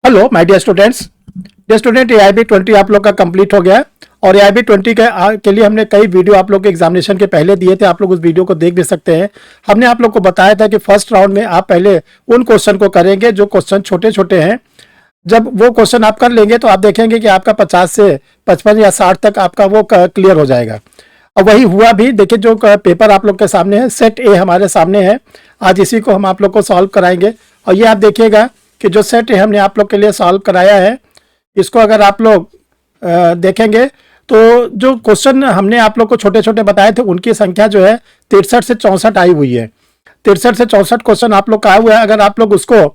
Hello my dear students. Dear student, AIB 20 आप लोग का कंप्लीट हो गया है और AIB 20 के लिए हमने कई वीडियो आप लोग के एग्जामिनेशन के पहले दिए थे। आप लोग उस वीडियो को देख भी सकते हैं। हमने आप लोग को बताया था कि फर्स्ट राउंड में आप पहले उन क्वेश्चन को करेंगे जो क्वेश्चन छोटे छोटे हैं। जब वो क्वेश्चन आप कर लेंगे तो आप देखेंगे कि आपका 50 से 55 या 60 तक आपका वो क्लियर हो जाएगा। और वही हुआ भी। देखिए, जो पेपर आप लोग के सामने है, सेट ए हमारे सामने है। आज इसी को हम आप लोग को सॉल्व कराएंगे। और ये आप देखिएगा कि जो सेट ए हमने आप लोग के लिए सॉल्व कराया है, इसको अगर आप लोग देखेंगे तो जो क्वेश्चन हमने आप लोग को छोटे छोटे बताए थे उनकी संख्या जो है 63 से 64 आई हुई है। 63 से 64 क्वेश्चन आप लोग का आया हुआ है। अगर आप लोग उसको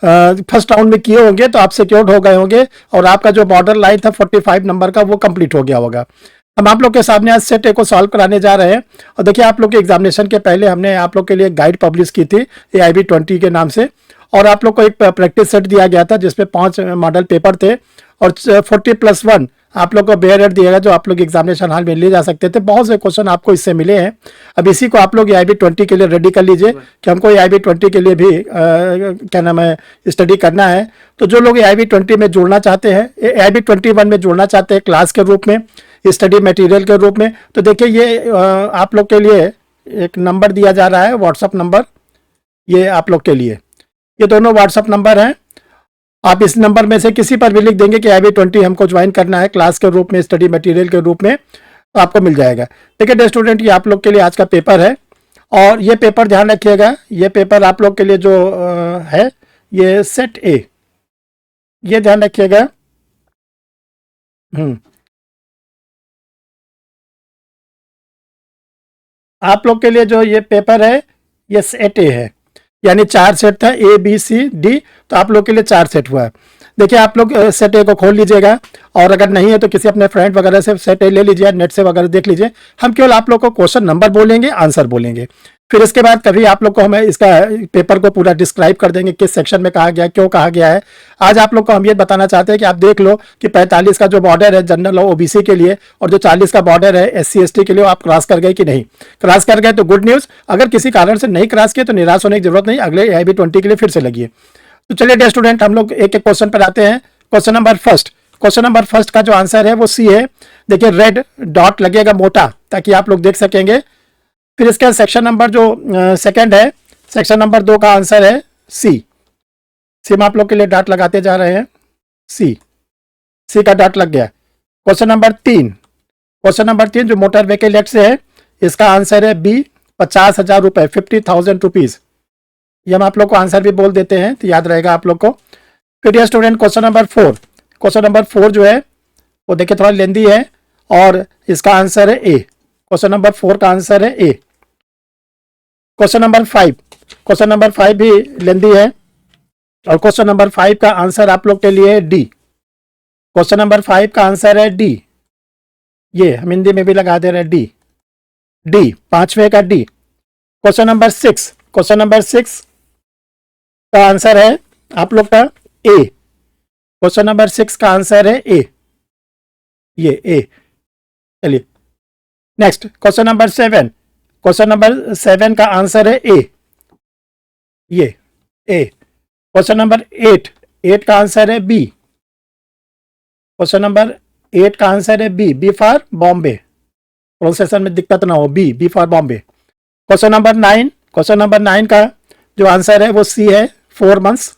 फर्स्ट राउंड में किए होंगे तो आप सिक्योर्ड हो गए होंगे और आपका जो बॉर्डर लाइन था 45 नंबर का वो कंप्लीट हो गया होगा। हम आप लोग के सामने आज सेट ए को सॉल्व कराने जा रहे हैं। और देखिए, आप लोग के एग्जामिनेशन के पहले हमने आप लोग के लिए गाइड पब्लिश की थी AIB 20 के नाम से। और आप लोग को एक प्रैक्टिस सेट दिया गया था जिसमें 5 मॉडल पेपर थे और 40+1 आप लोग को बेयर रेट दिया गया जो आप लोग एग्जामिनेशन हॉल में ले जा सकते थे। बहुत से क्वेश्चन आपको इससे मिले हैं। अब इसी को आप लोग AIB 20 के लिए रेडी कर लीजिए कि हमको AIB 20 के लिए भी क्या नाम है स्टडी करना है। तो जो लोग AIB 20 में जुड़ना चाहते हैं, AIB 21 में जुड़ना चाहते हैं क्लास के रूप में, स्टडी मटेरियल के रूप में, तो देखिए ये आप लोग के लिए एक नंबर दिया जा रहा है, व्हाट्सअप नंबर। ये आप लोग के लिए ये दोनों व्हाट्सअप नंबर हैं। आप इस नंबर में से किसी पर भी लिख देंगे कि AIB 20 हमको ज्वाइन करना है क्लास के रूप में, स्टडी मटेरियल के रूप में, तो आपको मिल जाएगा। देखिए डियर स्टूडेंट, ये आप लोग के लिए आज का पेपर है और ये पेपर ध्यान रखिएगा, ये पेपर आप लोग के लिए जो है ये सेट ए, ये ध्यान रखिएगा। आप लोग के लिए जो ये पेपर है ये सेट ए है, यानी 4 सेट था ABCD, तो आप लोग के लिए 4 सेट हुआ है। देखिए, आप लोग सेट ए को खोल लीजिएगा और अगर नहीं है तो किसी अपने फ्रेंड वगैरह से सेट ए ले लीजिए, नेट से वगैरह देख लीजिए। हम केवल आप लोग को क्वेश्चन नंबर बोलेंगे, आंसर बोलेंगे। फिर इसके बाद कभी आप लोग को हमें इसका पेपर को पूरा डिस्क्राइब कर देंगे, किस सेक्शन में कहा गया, क्यों कहा गया है। आज आप लोग को हम ये बताना चाहते हैं कि आप देख लो कि 45 का जो बॉर्डर है जनरल और OBC के लिए और जो 40 का बॉर्डर है SC ST के लिए, आप क्रॉस कर गए कि नहीं। क्रॉस कर गए तो गुड न्यूज़, अगर किसी कारण से नहीं क्रॉस किए तो निराश होने की जरूरत नहीं, अगले AIB 20 के लिए फिर से लगिए। तो चलिए डियर स्टूडेंट, हम लोग एक एक क्वेश्चन पर आते हैं। क्वेश्चन नंबर फर्स्ट का जो आंसर है वो सी है। देखिए, रेड डॉट लगेगा मोटा ताकि आप लोग देख सकेंगे। फिर इसका सेक्शन नंबर जो सेकंड है, सेक्शन नंबर 2 का आंसर है सी। सी में आप लोग के लिए डॉट लगाते जा रहे हैं। सी का डॉट लग गया। क्वेश्चन नंबर 3 जो मोटर व्हीकल एक्ट से है, इसका आंसर है बी, 50,000 रुपए, 50,000 रुपीज। ये हम आप लोग को आंसर भी बोल देते हैं तो याद रहेगा आप लोग को। फिर ये स्टूडेंट क्वेश्चन नंबर 4 जो है वो देखिए थोड़ा लेंदी है और इसका आंसर है ए। क्वेश्चन नंबर 4 का आंसर है ए। क्वेश्चन नंबर 5 भी लेंदी है और क्वेश्चन नंबर 5 का आंसर आप लोग के लिए डी। क्वेश्चन नंबर 5 का आंसर है डी। ये हम हिंदी में भी लगा दे रहे हैं डी, 5वें का डी। क्वेश्चन नंबर 6 का आंसर है आप लोग का ए। क्वेश्चन नंबर 6 का आंसर है ए, ये ए। चलिए नेक्स्ट क्वेश्चन नंबर 7 का आंसर है ए, ये ए। क्वेश्चन नंबर 8 का आंसर है बी। क्वेश्चन नंबर 8 का आंसर है बी फॉर बॉम्बे, प्रोसेसन में दिक्कत ना हो, B for Bombay. Question number 9 का जो आंसर है वो सी है, 4 मंथ्स।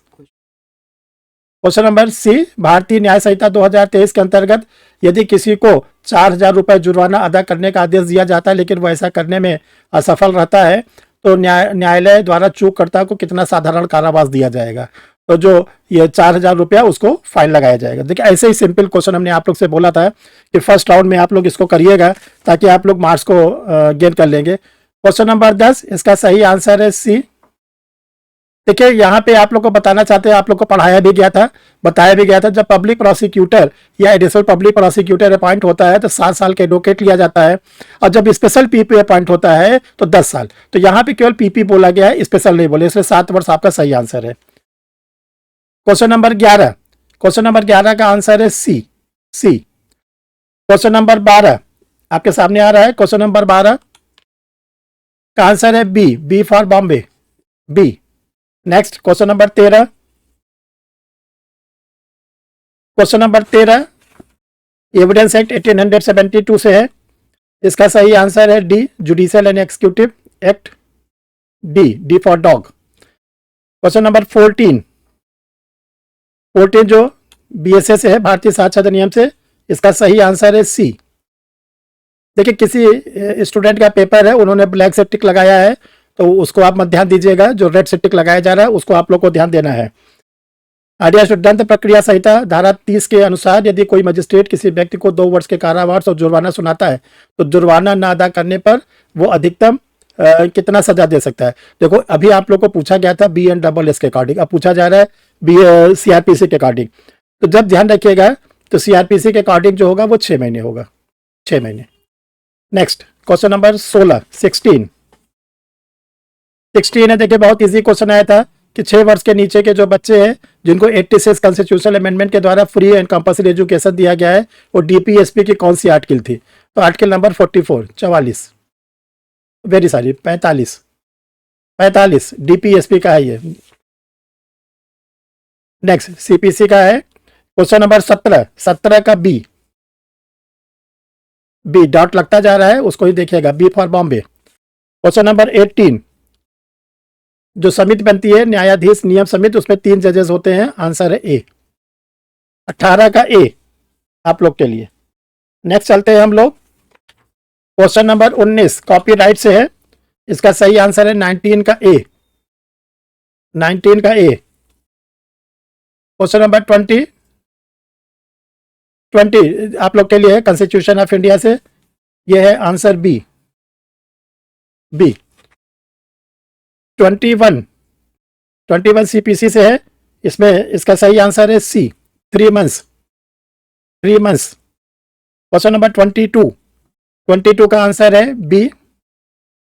क्वेश्चन नंबर सी, भारतीय न्याय संहिता 2023 के अंतर्गत यदि किसी को 4,000 रुपये जुर्माना अदा करने का आदेश दिया जाता है लेकिन वो ऐसा करने में असफल रहता है तो न्यायालय द्वारा चूककर्ता को कितना साधारण कारावास दिया जाएगा। तो जो ये 4,000 रुपया उसको फाइन लगाया जाएगा। देखिए, ऐसे ही सिंपल क्वेश्चन हमने आप लोग से बोला था कि फर्स्ट राउंड में आप लोग इसको करिएगा ताकि आप लोग मार्क्स को गेन कर लेंगे। क्वेश्चन नंबर 10, इसका सही आंसर है सी। देखिए, यहाँ पे आप लोग को बताना चाहते हैं, आप लोग को बताया भी गया था जब पब्लिक प्रोसिक्यूटर या एडिशनल पब्लिक प्रोसिक्यूटर अपॉइंट होता है तो 7 साल के एडवोकेट लिया जाता है और जब स्पेशल PP अपॉइंट होता है तो 10 साल। तो यहाँ पे केवल PP बोला गया है, स्पेशल नहीं बोले, इसलिए 7 वर्ष आपका सही आंसर है। क्वेश्चन नंबर 11 का आंसर है सी। क्वेश्चन नंबर 12 आपके सामने आ रहा है। क्वेश्चन नंबर 12 का आंसर है B for Bombay, B. Next question number 13 question number 13 evidence act 1872 से है। इसका सही आंसर है D, judicial and executive act, D for dog. Question number 14 जो बीएसए से है, भारतीय साक्षरता अधिनियम से, इसका सही आंसर है सी। देखिए किसी स्टूडेंट का पेपर है, उन्होंने ब्लैक से टिक लगाया है, तो उसको आप मत ध्यान दीजिएगा, जो रेड से टिक लगाया जा रहा है उसको आप लोग को ध्यान देना है। आर्या दंत प्रक्रिया संहिता धारा 30 के अनुसार यदि कोई मजिस्ट्रेट किसी व्यक्ति को 2 वर्ष के कारावास और जुर्माना सुनाता है तो जुर्माना न अदा करने पर वो अधिकतम कितना सजा दे सकता है। देखो अभी आप लोग को पूछा गया था BNSS के अकॉर्डिंग, अब पूछा जा रहा है CRPC के अकॉर्डिंग। तो जब ध्यान रखिएगा तो CRPC के अकॉर्डिंग जो होगा वो 6 महीने होगा, 6 महीने। नेक्स्ट क्वेश्चन नंबर 16 है। देखिए बहुत इजी क्वेश्चन आया था कि 6 वर्ष के नीचे के जो बच्चे हैं जिनको 86 कॉन्स्टिट्यूशनल अमेंडमेंट के द्वारा फ्री एंड कंपल्सरी एजुकेशन दिया गया है, वो DPSP की कौन सी आर्टिकल थी? तो article number 44 very sorry 45 DPSP का है ये। नेक्स्ट CPC का है। क्वेश्चन नंबर 17 का बी डॉट लगता जा रहा है, उसको ही देखिएगा, B for Bombay. Question number 18 जो समिति बनती है न्यायाधीश नियम समिति, उसमें 3 जजेस होते हैं, आंसर है ए। 18 का ए आप लोग के लिए। नेक्स्ट चलते हैं हम लोग क्वेश्चन नंबर 19 कॉपीराइट से है, इसका सही आंसर है 19 का ए। क्वेश्चन नंबर 20 आप लोग के लिए है कॉन्स्टिट्यूशन ऑफ इंडिया से, यह है आंसर बी। 21 CPC से है, इसमें इसका सही आंसर है सी, 3 मंथ्स। क्वेश्चन नंबर 22 का आंसर है बी।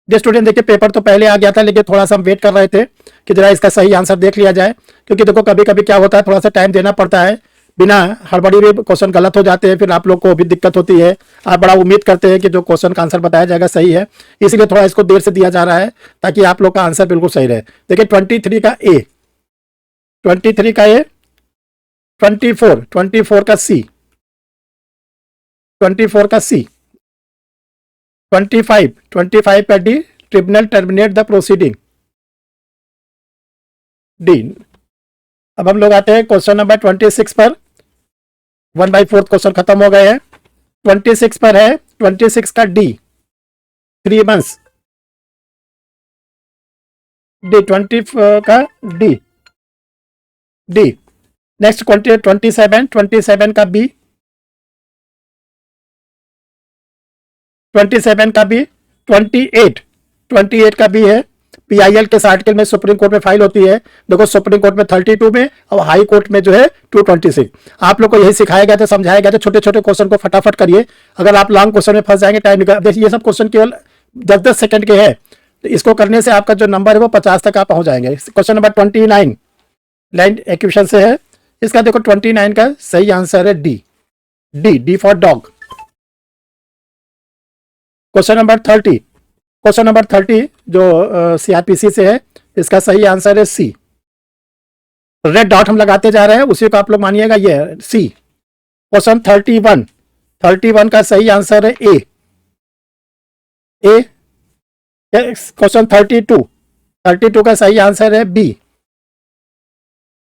स्टूडेंट देखिए पेपर तो पहले आ गया था, लेकिन थोड़ा सा हम वेट कर रहे थे कि जरा इसका सही आंसर देख लिया जाए, क्योंकि देखो कभी कभी क्या होता है, थोड़ा सा टाइम देना पड़ता है, बिना हड़बड़ी में क्वेश्चन गलत हो जाते हैं, फिर आप लोग को भी दिक्कत होती है। आप बड़ा उम्मीद करते हैं कि जो क्वेश्चन का आंसर बताया जाएगा सही है, इसलिए थोड़ा इसको देर से दिया जा रहा है ताकि आप लोग का आंसर बिल्कुल सही रहे। देखिए 23 का ए, 24 का सी, 25 का D, tribunal terminate the proceeding, D. अब हम लोग आते हैं क्वेश्चन नंबर 26 पर। 1/4 क्वेश्चन खत्म हो गए हैं। 26 पर है, 26 का डी, 3 मंथ्स, डी 20 का डी। नेक्स्ट 27 का बी, 27 का बी। 28 का बी है, PIL के आर्टिकल में सुप्रीम कोर्ट में फाइल होती है। देखो सुप्रीम कोर्ट में 32 में और हाई कोर्ट में जो है 226। आप लोग को यही सिखाया गया था, समझाया गया था, छोटे छोटे क्वेश्चन को फटाफट करिए, अगर आप लॉन्ग क्वेश्चन में फंस जाएंगे टाइम निकाल। देखिए ये सब क्वेश्चन केवल 10-10 सेकंड के हैं, तो इसको करने से आपका जो नंबर है वो 50 तक आप पहुंच जाएंगे। क्वेश्चन नंबर 29 लैंड एक्विजिशन से है, इसका देखो 29 का सही आंसर है D for dog. Question number 30 जो CRPC से है, इसका सही आंसर है सी। रेड डॉट हम लगाते जा रहे हैं, उसी को आप लोग मानिएगा, ये सी। क्वेश्चन 31 का सही आंसर है ए। क्वेश्चन 32 का सही आंसर है बी।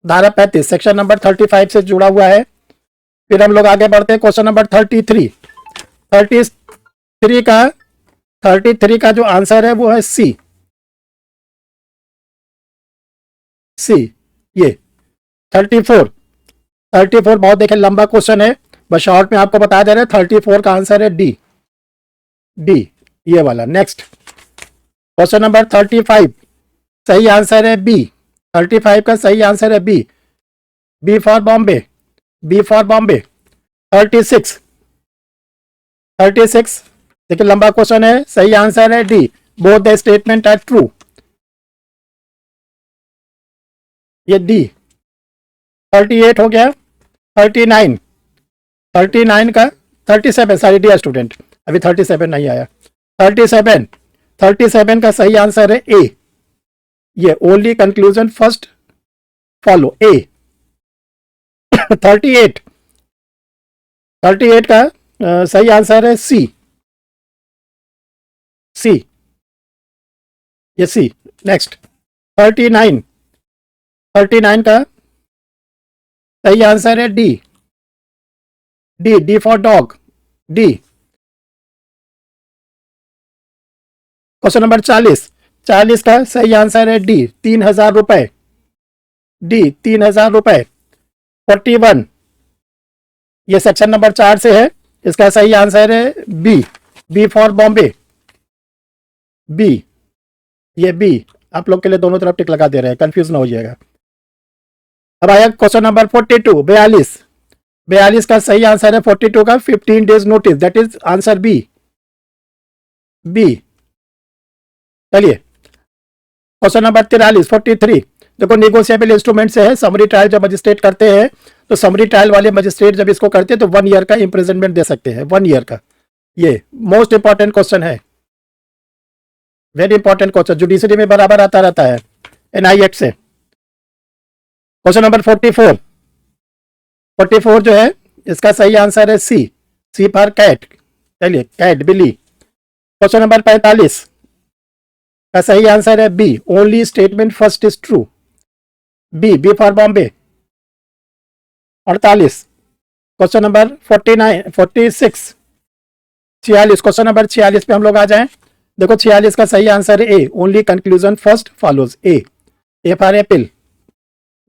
धारा 35 सेक्शन नंबर 35 से जुड़ा हुआ है। फिर हम लोग आगे बढ़ते हैं क्वेश्चन नंबर 33 का जो आंसर है वो है सी। ये 34 बहुत देखें लंबा क्वेश्चन है, बस शॉर्ट में आपको बता दे रहे हैं। 34 का आंसर है डी, ये वाला। नेक्स्ट क्वेश्चन नंबर 35 सही आंसर है बी। 35 का सही आंसर है बी फॉर बॉम्बे। 36 देखिए लंबा क्वेश्चन है, सही आंसर है D, both the statement are true, ये डी। 38 हो गया। 39 का 37 सॉरी डियर स्टूडेंट, अभी 37 नहीं आया। 37 का सही आंसर है ए, ये ओनली कंक्लूजन फर्स्ट फॉलो ए। 38 38 का सही आंसर है सी। सी, ये सी। नेक्स्ट 39, 39 का सही आंसर है D. D, D for dog, D. Question number 40, 40 का सही आंसर है डी, 3,000 रुपए। डी, 3,000 रुपए। 41, ये सेक्शन नंबर 4 से है, इसका सही आंसर है B. B for Bombay, B. ये बी आप लोग के लिए दोनों तरफ टिक लगा दे रहे हैं, कंफ्यूज ना हो जाएगा। अब आया क्वेश्चन नंबर 42, 42, 42 का सही आंसर है 42 का 15 days notice, that is answer B. B. चलिए क्वेश्चन नंबर 43, 43, देखो नेगोशिएबल इंस्ट्रूमेंट से है, समरी ट्रायल जब मजिस्ट्रेट करते हैं तो समरी ट्रायल वाले मजिस्ट्रेट जब इसको करते हैं तो 1 ईयर का इंप्रिजनमेंट दे सकते हैं, 1 ईयर का। ये मोस्ट इंपॉर्टेंट क्वेश्चन है, वेरी इंपॉर्टेंट क्वेश्चन, जुडिशरी में बराबर आता रहता है एनआई एक्ट से। क्वेश्चन नंबर 44, 44 जो है इसका सही आंसर है सी। सी फॉर कैट, चलिए कैट, बिल्ली। क्वेश्चन नंबर 45 का सही आंसर है B, only statement first is true, B. B for Bombay. 48, question number 49, 46, 46, question number 46 पे हम लोग आ जाएं। देखो 46 का सही आंसर है A, only conclusion first follows, A. A for apple.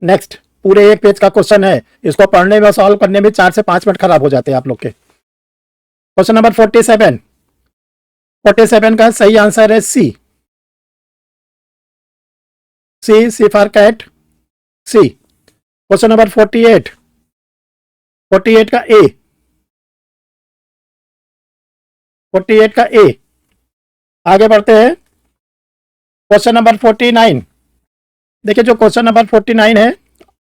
Next पूरे 1 पेज का क्वेश्चन है, इसको पढ़ने में और सॉल्व करने में 4 से 5 मिनट खराब हो जाते हैं आप लोग के। क्वेश्चन नंबर 47, 47 का सही आंसर है C. C, C for cat, C. Question number 48, 48 का ए, 48 का ए। आगे बढ़ते हैं क्वेश्चन नंबर 49। देखिए जो क्वेश्चन नंबर 49 है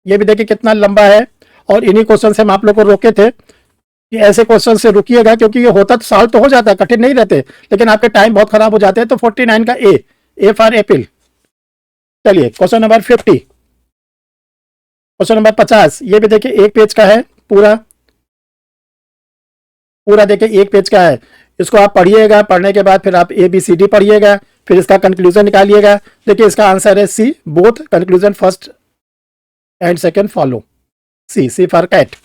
ये भी देखिए कितना लंबा है, और इन्हीं क्वेश्चन से हम आप लोग को रोके थे कि ऐसे क्वेश्चन से रुकिएगा, क्योंकि ये होता तो सॉल्व तो हो जाता है, कठिन नहीं रहते, लेकिन आपके टाइम बहुत खराब हो जाते हैं। तो 49 का ए, ए फॉर एप्पल। चलिए क्वेश्चन नंबर 50, क्वेश्चन नंबर 50, ये भी देखिए 1 पेज का है, पूरा पूरा देखिए 1 पेज का है। इसको आप पढ़िएगा, पढ़ने के बाद फिर आप ABCD पढ़िएगा, फिर इसका कंक्लूजन निकालिएगा। देखिए इसका आंसर है C, both conclusion first and second follow, C. C for cat.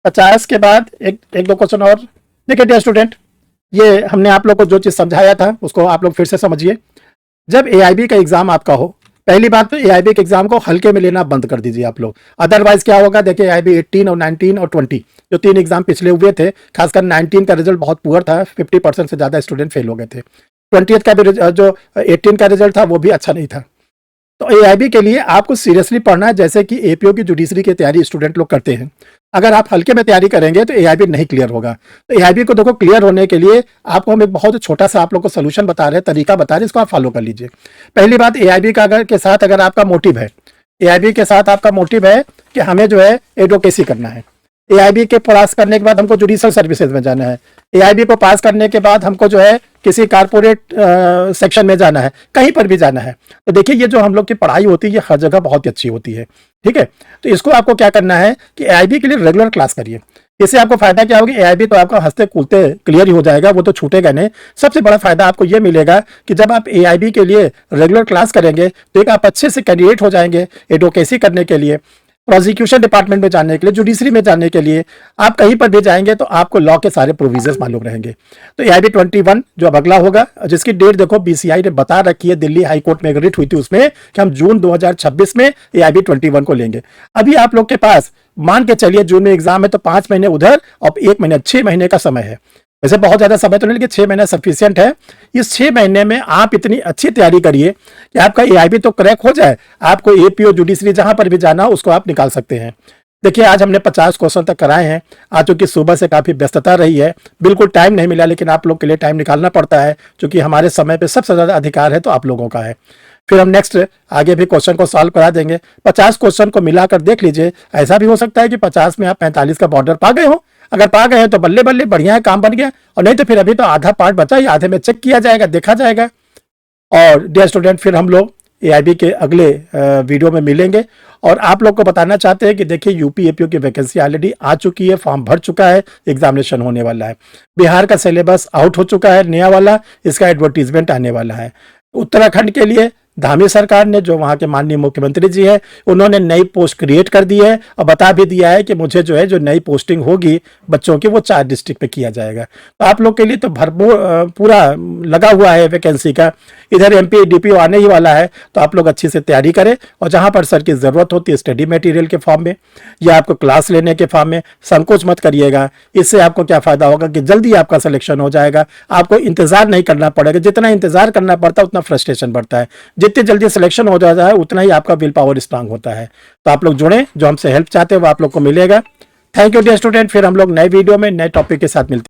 50 के बाद एक दो क्वेश्चन और। देखिए डियर स्टूडेंट, ये हमने आप लोग को जो चीज़ समझाया था उसको आप लोग फिर से समझिए। जब AIB का एग्जाम आपका हो, पहली बात तो AIB के एग्जाम को हल्के में लेना बंद कर दीजिए आप लोग। अदरवाइज क्या होगा, देखिए AIB 18 और 19 और 20 जो 3 एग्जाम पिछले हुए थे, खासकर 19 का रिजल्ट बहुत पुअर था, 50% से ज़्यादा स्टूडेंट फेल हो गए थे। 20th का भी जो 18 का रिजल्ट था वो भी अच्छा नहीं था। तो AIB के लिए आपको सीरियसली पढ़ना है, जैसे कि APO की जुडिशरी की तैयारी स्टूडेंट लोग करते हैं। अगर आप हल्के में तैयारी करेंगे तो AIB नहीं क्लियर होगा। तो AIB को देखो क्लियर होने के लिए आपको हम एक बहुत छोटा सा आप लोग को सोल्यूशन बता रहे हैं, तरीका बता रहे हैं, इसको आप फॉलो कर लीजिए। पहली बात, AIB का के साथ अगर आपका मोटिव है, AIB के साथ आपका मोटिव है कि हमें जो है एडवोकेसी करना है, AIB के पास करने के बाद हमको जुडिशल सर्विसेज में जाना है, AIB को पास करने के बाद हमको जो है किसी कारपोरेट सेक्शन में जाना है, कहीं पर भी जाना है, तो देखिए ये जो हम लोग की पढ़ाई होती है ये हर जगह बहुत ही अच्छी होती है। ठीक है, तो इसको आपको क्या करना है कि AIB के लिए रेगुलर क्लास करिए। इससे आपको फायदा क्या होगा, AIB तो आपका हंसते कूदते क्लियर ही हो जाएगा, वो तो छूटेगा नहीं। सबसे बड़ा फायदा आपको ये मिलेगा कि जब आप AIB के लिए रेगुलर क्लास करेंगे तो एक आप अच्छे से कैंडिडेट हो जाएंगे एडवोकेसी करने के लिए, प्रोसिक्यूशन डिपार्टमेंट में जाने के लिए, जुडिशरी में जाने के लिए। आप कहीं पर भी जाएंगे तो आपको लॉ के सारे प्रोविजंस मालूम रहेंगे। तो AIB 21 जो अब अगला होगा, जिसकी डेट देखो BCI ने बता रखी है, दिल्ली हाई कोर्ट में एक रिट हुई थी उसमें कि हम जून 2026 में AIB 21 को लेंगे। अभी आप लोग के पास मान के चलिए जून में एग्जाम है तो 5 महीने उधर और 1 महीने 6 महीने का समय है। वैसे बहुत ज़्यादा समय तो नहीं, लेकिन 6 महीना सफिशियंट है। इस 6 महीने में आप इतनी अच्छी तैयारी करिए कि आपका AIB तो क्रैक हो जाए, आपको APO जुडिशरी जहां पर भी जाना उसको आप निकाल सकते हैं। देखिए आज हमने 50 क्वेश्चन तक कराए हैं, आज चूंकि सुबह से काफ़ी व्यस्तता रही है, बिल्कुल टाइम नहीं मिला, लेकिन आप लोग के लिए टाइम निकालना पड़ता है, क्योंकि हमारे समय पर सबसे ज़्यादा अधिकार है तो आप लोगों का है। फिर हम नेक्स्ट आगे भी क्वेश्चन को सॉल्व करा देंगे। 50 क्वेश्चन को मिलाकर देख लीजिए, ऐसा भी हो सकता है कि 50 में आप 45 का बॉर्डर पा गए हो। अगर पा गए हैं तो बल्ले बल्ले, बढ़िया है, काम बन गया। और नहीं तो फिर अभी तो आधा पार्ट बचा ही, आधे में चेक किया जाएगा, देखा जाएगा। और डियर स्टूडेंट, फिर हम लोग एआईबी के अगले वीडियो में मिलेंगे। और आप लोग को बताना चाहते हैं कि देखिए यूपी एपीओ की वैकेंसी ऑलरेडी आ चुकी है, फॉर्म भर चुका है, एग्जामिनेशन होने वाला है। बिहार का सिलेबस आउट हो चुका है नया वाला, इसका एडवर्टीजमेंट आने वाला है। उत्तराखंड के लिए धामी सरकार ने, जो वहाँ के माननीय मुख्यमंत्री जी हैं, उन्होंने नई पोस्ट क्रिएट कर दी है और बता भी दिया है कि मुझे जो है जो नई पोस्टिंग होगी बच्चों की वो 4 डिस्ट्रिक्ट में किया जाएगा। तो आप लोग के लिए तो भरपूर पूरा लगा हुआ है वैकेंसी का। इधर एमपी डीपीओ आने ही वाला है, तो आप लोग अच्छी से तैयारी करें और जहाँ पर सर की ज़रूरत होती है स्टडी मटेरियल के फॉर्म में या आपको क्लास लेने के फॉर्म में, संकोच मत करिएगा। इससे आपको क्या फ़ायदा होगा कि जल्दी आपका सिलेक्शन हो जाएगा, आपको इंतज़ार नहीं करना पड़ेगा। जितना इंतज़ार करना पड़ता है उतना फ्रस्ट्रेशन बढ़ता है। जितनी जल्दी सिलेक्शन हो जाता है उतना ही आपका विल पावर स्ट्रांग होता है। तो आप लोग जुड़ें, जो हमसे हेल्प चाहते हैं वो आप लोग को मिलेगा। Thank you dear student. फिर हम लोग नए वीडियो में नए टॉपिक के साथ मिलते हैं।